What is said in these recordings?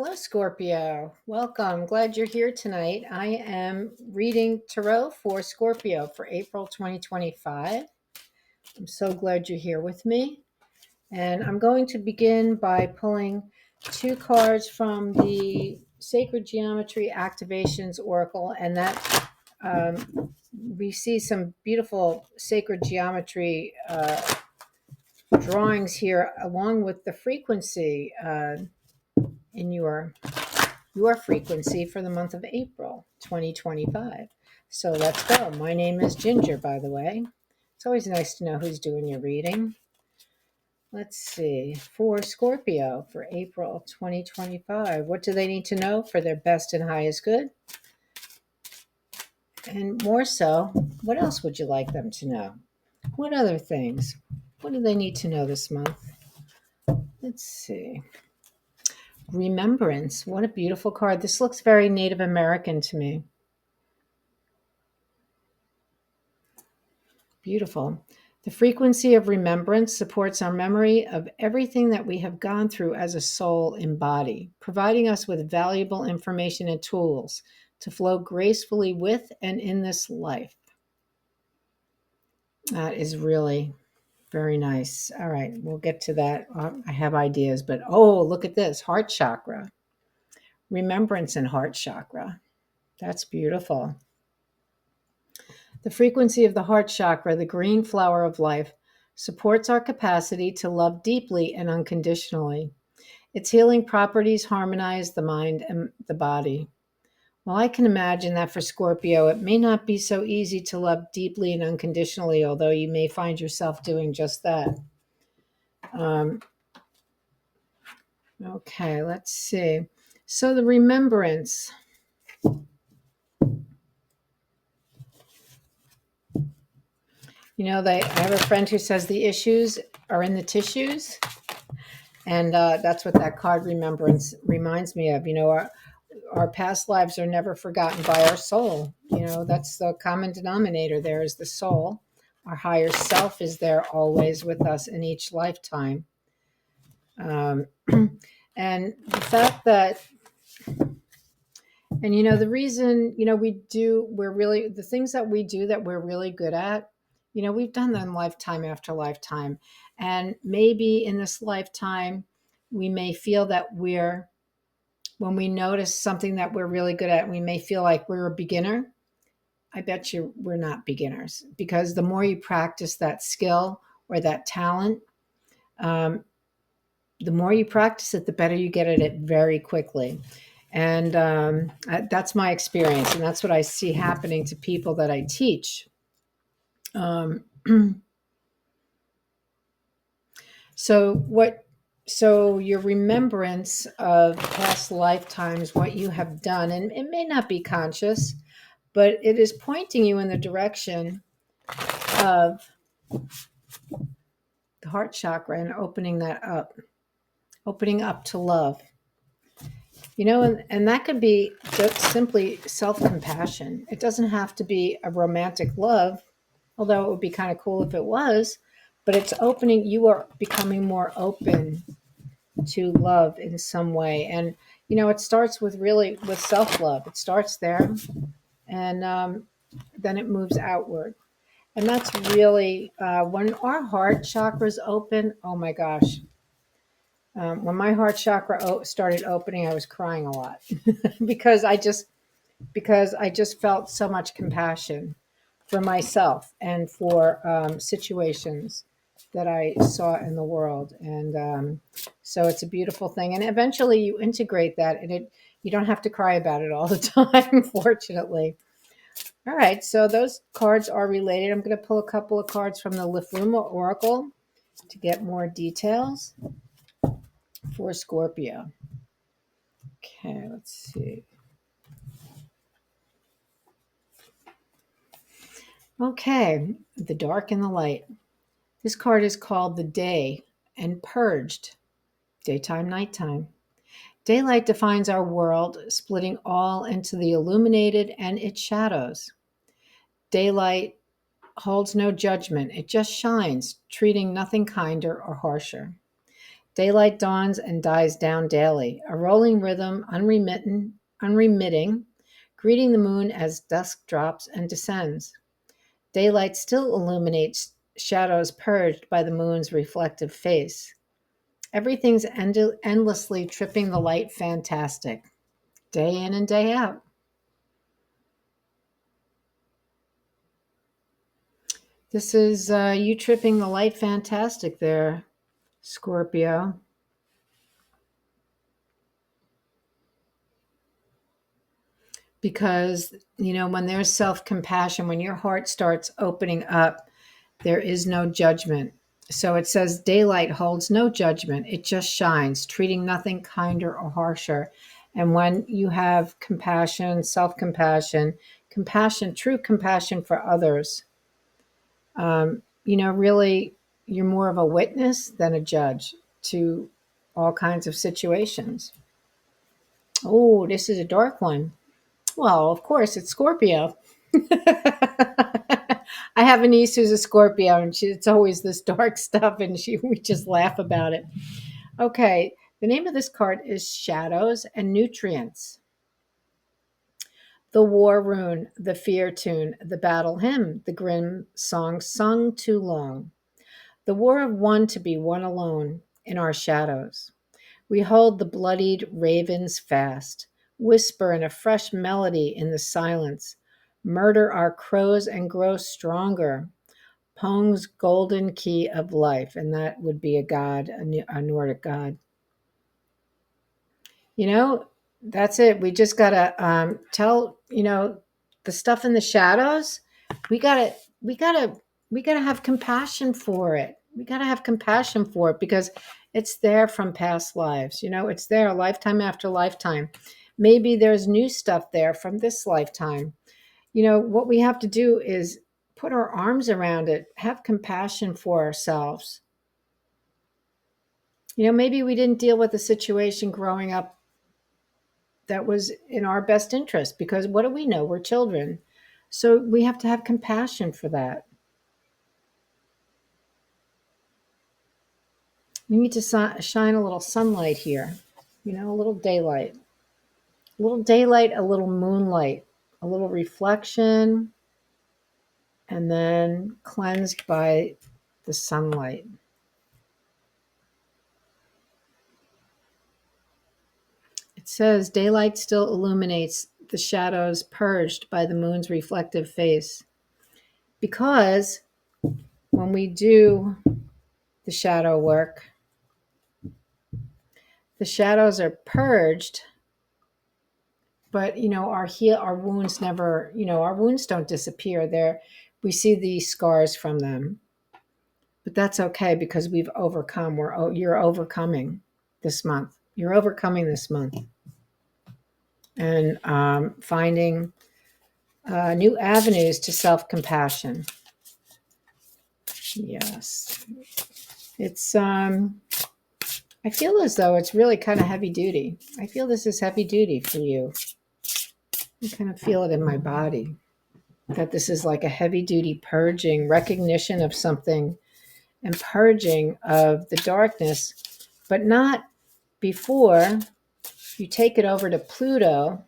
Hello, Scorpio. Welcome. Glad you're here tonight. I am reading Tarot for Scorpio for April 2025. I'm so glad you're here with me. And I'm going to begin by pulling two cards from the Sacred Geometry Activations Oracle, and that we see some beautiful sacred geometry drawings here, along with the frequency in your frequency for the month of April 2025. So let's go. My name is Ginger, by the way. It's always nice to know who's doing your reading. Let's see. For Scorpio for April 2025, what do they need to know for their best and highest good? And more so, what else would you like them to know? What other things? What do they need to know this month? Let's see. Remembrance. What a beautiful card. This looks very Native American to me. Beautiful. The frequency of remembrance supports our memory of everything that we have gone through as a soul and body, providing us with valuable information and tools to flow gracefully with and in this life. That is really very nice. All right, we'll get to that. I have ideas, but oh, look at this heart chakra. Remembrance and heart chakra. That's beautiful. The frequency of the heart chakra, the green flower of life, supports our capacity to love deeply and unconditionally. Its healing properties harmonize the mind and the body. Well, I can imagine that for Scorpio, it may not be so easy to love deeply and unconditionally, although you may find yourself doing just that. Okay, let's see. So the remembrance. You know, I have a friend who says the issues are in the tissues. And that's what that card remembrance reminds me of. You know, our past lives are never forgotten by our soul. You know, that's the common denominator. There is the soul. Our higher self is there always with us in each lifetime. And the fact that, and you know, the reason, you know, the things that we do that we're really good at, you know, we've done them lifetime after lifetime. And maybe in this lifetime, we may feel that when we notice something that we're really good at, we may feel like we're a beginner. I bet you we're not beginners, because the more you practice that skill or that talent, the more you practice it, the better you get at it very quickly. And that's my experience. And that's what I see happening to people that I teach. So your remembrance of past lifetimes, what you have done, and it may not be conscious, but it is pointing you in the direction of the heart chakra and opening up to love. You know, and that could be just simply self-compassion. It doesn't have to be a romantic love, although it would be kind of cool if it was, but it's opening, you are becoming more open to love in some way. And, you know, it starts with self-love. It starts there, and then it moves outward. And that's really, when our heart chakras open, oh my gosh. When my heart chakra started opening, I was crying a lot because I just felt so much compassion for myself and for situations that I saw in the world. And so it's a beautiful thing. And eventually you integrate that, and you don't have to cry about it all the time, fortunately. All right, so those cards are related. I'm going to pull a couple of cards from the Lifruma Oracle to get more details for Scorpio. Okay, let's see. Okay, the dark and the light. This card is called the Day and Purged. Daytime, nighttime. Daylight defines our world, splitting all into the illuminated and its shadows. Daylight holds no judgment. It just shines, treating nothing kinder or harsher. Daylight dawns and dies down daily, a rolling rhythm unremitting, greeting the moon as dusk drops and descends. Daylight still illuminates shadows purged by the moon's reflective face. Everything's endlessly tripping the light fantastic, day in and day out. This is you tripping the light fantastic there, Scorpio. Because, when there's self compassion, when your heart starts opening up, there is no judgment. So it says daylight holds no judgment, it just shines, treating nothing kinder or harsher. And when you have compassion, self compassion, true compassion for others, really, you're more of a witness than a judge to all kinds of situations. Oh, this is a dark one. Well, of course, it's Scorpio. I have a niece who's a Scorpio, and it's always this dark stuff, and we just laugh about it. Okay, the name of this card is Shadows and Nutrients. The war rune, the fear tune, the battle hymn, the grim song sung too long. The war of one to be one alone in our shadows. We hold the bloodied ravens fast, whisper in a fresh melody in the silence, murder our crows and grow stronger. Pong's golden key of life, and that would be a god, a Nordic god. That's it. We just gotta tell the stuff in the shadows. We gotta have compassion for it. We gotta have compassion for it because it's there from past lives. It's there lifetime after lifetime. Maybe there's new stuff there from this lifetime. What we have to do is put our arms around it, have compassion for ourselves. Maybe we didn't deal with a situation growing up that was in our best interest because what do we know? We're children. So we have to have compassion for that. We need to shine a little sunlight here, a little daylight. A little daylight, a little moonlight, a little reflection, and then cleansed by the sunlight. It says daylight still illuminates the shadows purged by the moon's reflective face. Because when we do the shadow work, the shadows are purged, but our wounds never, our wounds don't disappear. We see the scars from them, but that's okay because we've overcome. You're overcoming this month. You're overcoming this month, and finding new avenues to self-compassion. Yes, it's. I feel as though it's really kind of heavy duty. I feel this is heavy duty for you. I kind of feel it in my body that this is like a heavy duty purging, recognition of something and purging of the darkness, but not before you take it over to Pluto,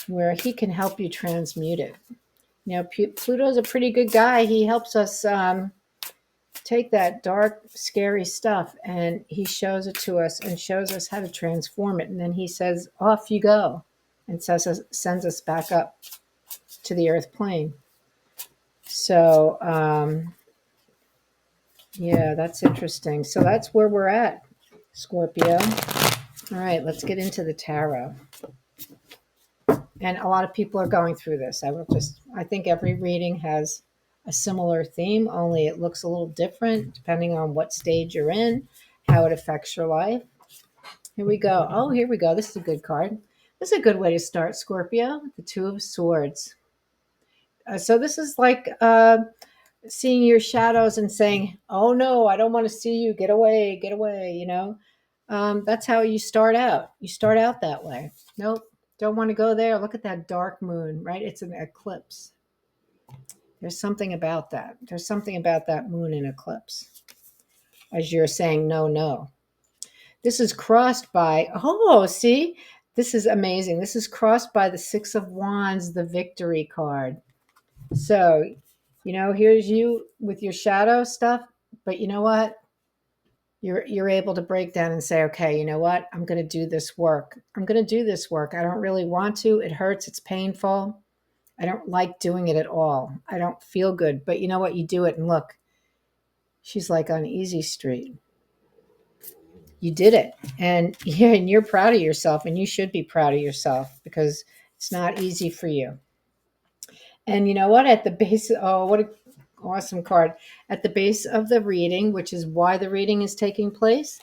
where he can help you transmute it. Pluto's a pretty good guy. He helps us take that dark, scary stuff and he shows it to us and shows us how to transform it. And then he says, off you go, and sends us back up to the earth plane. So, yeah, that's interesting. So that's where we're at, Scorpio. All right, let's get into the tarot. And a lot of people are going through this. I think every reading has a similar theme, only it looks a little different depending on what stage you're in, how it affects your life. Here we go. Oh, here we go. This is a good card. This is a good way to start, Scorpio. The Two of Swords. So this is like seeing your shadows and saying, oh no, I don't want to see you. Get away, get away, That's how you start out. You start out that way. Nope, don't want to go there. Look at that dark moon, right? It's an eclipse. There's something about that. There's something about that moon in eclipse. As you're saying, no, no. This is crossed by, oh, see, this is amazing. This is crossed by the Six of Wands, the Victory card. So, here's you with your shadow stuff, but you know what? You're able to break down and say, okay, you know what? I'm going to do this work. I'm going to do this work. I don't really want to. It hurts. It's painful. I don't like doing it at all. I don't feel good. But you know what? You do it, and look, she's like on easy street. You did it, and you're proud of yourself, and you should be proud of yourself because it's not easy for you. And you know what? At the base, oh, what an awesome card! At the base of the reading, which is why the reading is taking place,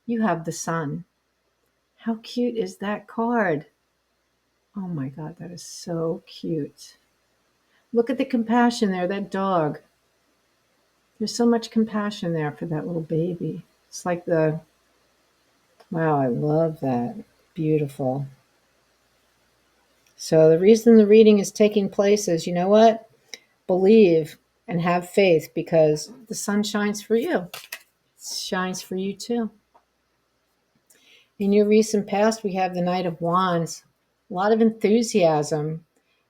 you have the sun. How cute is that card? Oh my God, that is so cute. Look at the compassion there, that dog. There's so much compassion there for that little baby. It's like wow, I love that. Beautiful. So the reason the reading is taking place is, you know what? Believe and have faith because the sun shines for you. It shines for you too. In your recent past, we have the Knight of Wands. A lot of enthusiasm.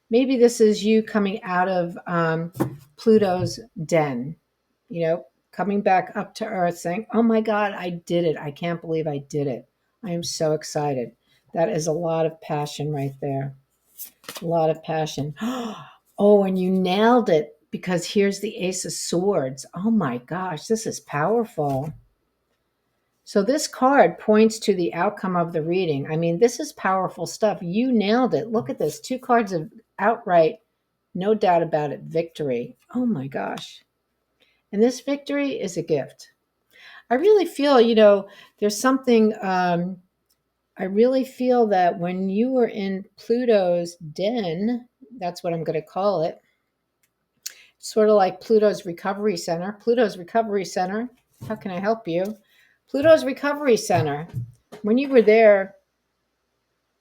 Maybe this is you coming out of Pluto's den, coming back up to Earth saying, oh my God, I did it. I can't believe I did it. I am so excited. That is a lot of passion right there. A lot of passion. Oh, and you nailed it because here's the Ace of Swords. Oh my gosh, this is powerful. So this card points to the outcome of the reading. I mean, this is powerful stuff. You nailed it. Look at this. 2 cards of outright, no doubt about it, victory. Oh my gosh. And this victory is a gift. I really feel, there's something, I really feel that when you were in Pluto's den, that's what I'm going to call it, sort of like Pluto's Recovery Center. Pluto's Recovery Center, how can I help you? Pluto's Recovery Center, when you were there,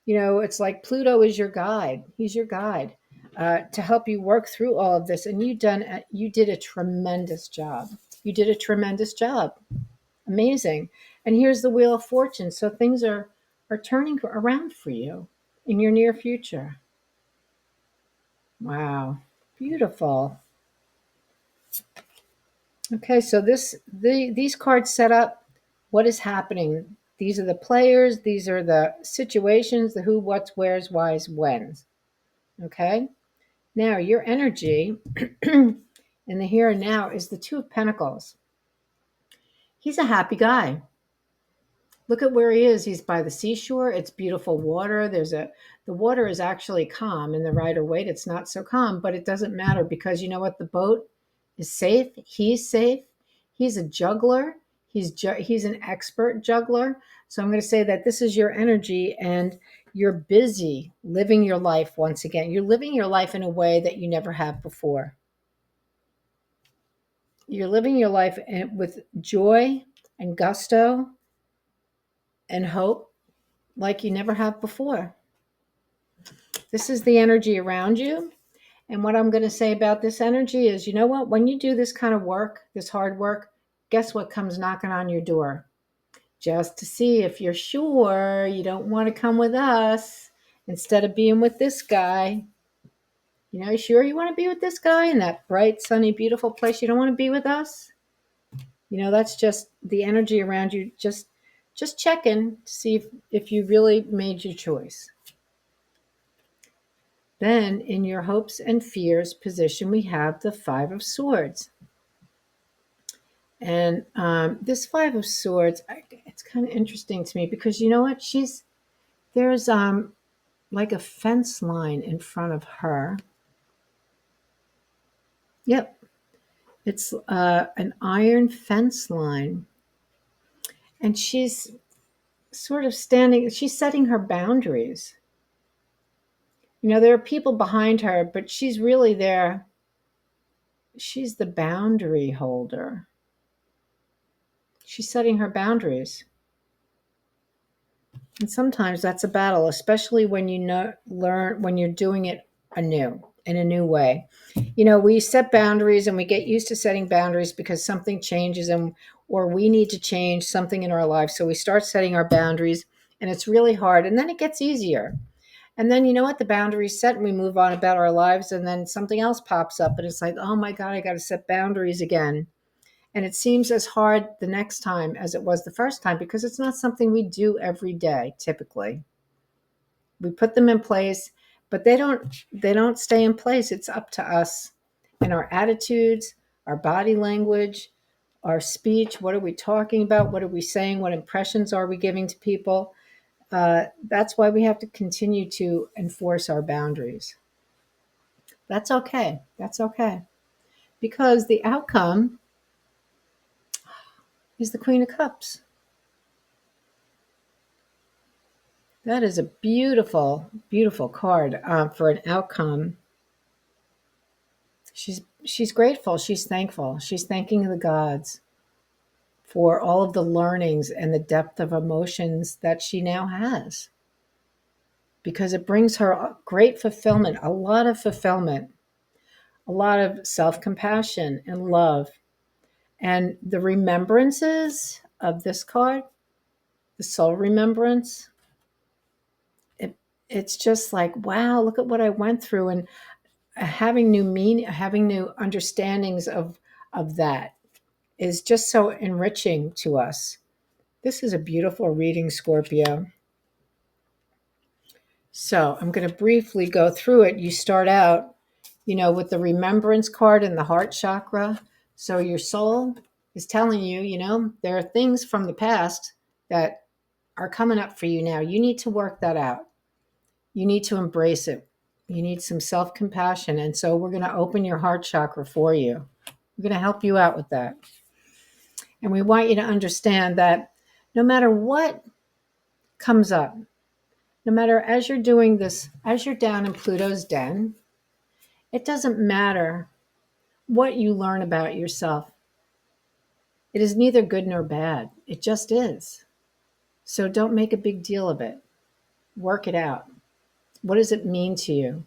it's like Pluto is your guide. He's your guide to help you work through all of this. And you did a tremendous job. You did a tremendous job. Amazing. And here's the Wheel of Fortune. So things are turning around for you in your near future. Wow. Beautiful. Okay, so these cards set up what is happening. These are the players, these are the situations, the who, what's, where's, why's, when's. Okay? Now, your energy in the here and now is the Two of Pentacles. He's a happy guy. Look at where he is. He's by the seashore. It's beautiful water. The water is actually calm. In the Rider-Waite, it's not so calm, but it doesn't matter because you know what? The boat is safe. He's safe. He's a juggler. He's an expert juggler. So I'm going to say that this is your energy and you're busy living your life once again. You're living your life in a way that you never have before. You're living your life with joy and gusto and hope like you never have before. This is the energy around you. And what I'm going to say about this energy is, you know what? When you do this kind of work, this hard work, guess what comes knocking on your door? Just to see if you're sure you don't want to come with us instead of being with this guy. You sure you want to be with this guy in that bright, sunny, beautiful place? You don't want to be with us? That's just the energy around you. Just checking to see if you really made your choice. Then in your hopes and fears position, we have the Five of Swords. And this Five of Swords, it's kind of interesting to me because you know what? There's like a fence line in front of her. Yep. It's an iron fence line. And she's sort of she's setting her boundaries. There are people behind her, but she's really there. She's the boundary holder. She's setting her boundaries. And sometimes that's a battle, especially when when you're doing it in a new way. We set boundaries and we get used to setting boundaries because something changes and or we need to change something in our life. So we start setting our boundaries, and it's really hard. And then it gets easier. And then, you know what? The boundaries set and we move on about our lives. And then something else pops up, and it's like, oh my God, I got to set boundaries again. And it seems as hard the next time as it was the first time because it's not something we do every day typically. We put them in place, but they don't stay in place. It's up to us and our attitudes, our body language, our speech. What are we talking about? What are we saying? What impressions are we giving to people? That's why we have to continue to enforce our boundaries. That's okay. That's okay. Because the outcome is the Queen of Cups. That is a beautiful, beautiful card for an outcome. She's grateful. She's thankful. She's thanking the gods for all of the learnings and the depth of emotions that she now has, because it brings her great fulfillment, a lot of fulfillment, a lot of self-compassion and love. And the remembrances of this card, the soul remembrance, it's just like, wow, look at what I went through. And having new meaning, having new understandings of that is just so enriching to us. This is a beautiful reading, Scorpio. So I'm going to briefly go through it. You start out, with the remembrance card and the heart chakra. So your soul is telling you, there are things from the past that are coming up for you now. You need to work that out. You need to embrace it. You need some self-compassion. And so we're going to open your heart chakra for you. We're going to help you out with that. And we want you to understand that no matter what comes up, no matter as you're doing this, as you're down in Pluto's den, it doesn't matter what you learn about yourself. It is neither good nor bad. It just is. So don't make a big deal of it. Work it out. What does it mean to you?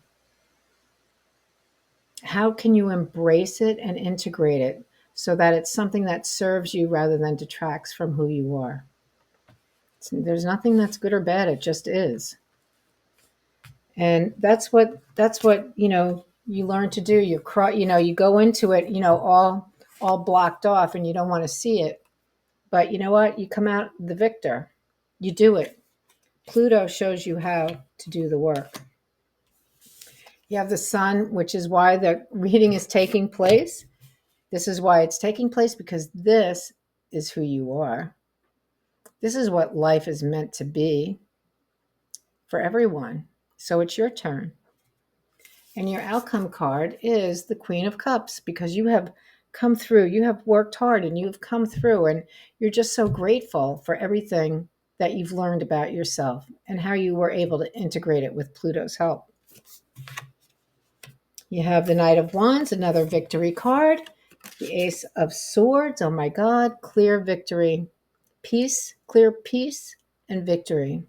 How can you embrace it and integrate it so that it's something that serves you rather than detracts from who you are? There's nothing that's good or bad. It just is. And that's what you learn to do. You go into it, all blocked off, and you don't want to see it. But you know what? You come out the victor. You do it. Pluto shows you how to do the work. You have the sun, which is why the reading is taking place. This is why it's taking place, because this is who you are. This is what life is meant to be for everyone. So it's your turn. And your outcome card is the Queen of Cups, because you have come through, you have worked hard, and you've come through, and you're just so grateful for everything that you've learned about yourself and how you were able to integrate it with Pluto's help. You have the Knight of Wands, another victory card. The Ace of Swords, oh my God, clear victory. Peace, clear peace and victory.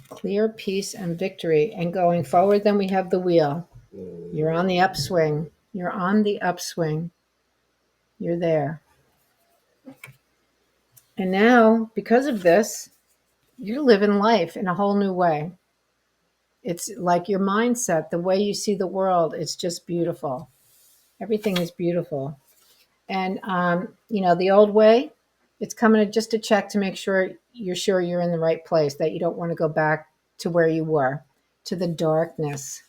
Clear peace and victory. And going forward, then we have the Wheel. You're on the upswing. You're on the upswing. You're there. And now, because of this, you're living life in a whole new way. It's like your mindset, the way you see the world, it's just beautiful. Everything is beautiful. And, the old way, it's coming just to check to make sure you're in the right place, that you don't want to go back to where you were, to the darkness.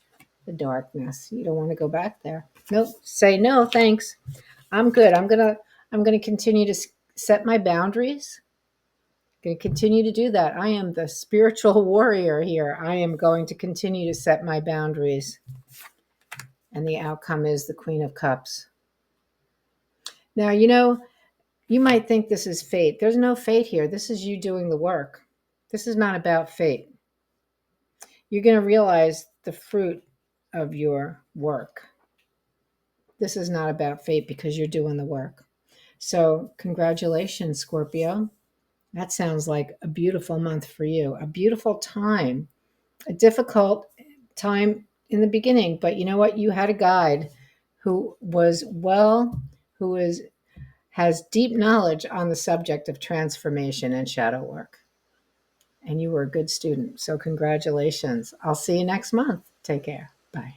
The darkness. You don't want to go back there. Nope. Say no, thanks. I'm good. I'm gonna continue to set my boundaries. Going to continue to do that. I am the spiritual warrior here. I am going to continue to set my boundaries. And the outcome is the Queen of Cups. Now, you might think this is fate. There's no fate here. This is you doing the work. This is not about fate. You're going to realize the fruit of your work. This is not about fate because you're doing the work. So congratulations, Scorpio. That sounds like a beautiful month for you, a beautiful time, a difficult time in the beginning. But you know what? You had a guide who was has deep knowledge on the subject of transformation and shadow work. And you were a good student. So, congratulations. I'll see you next month. Take care. Bye.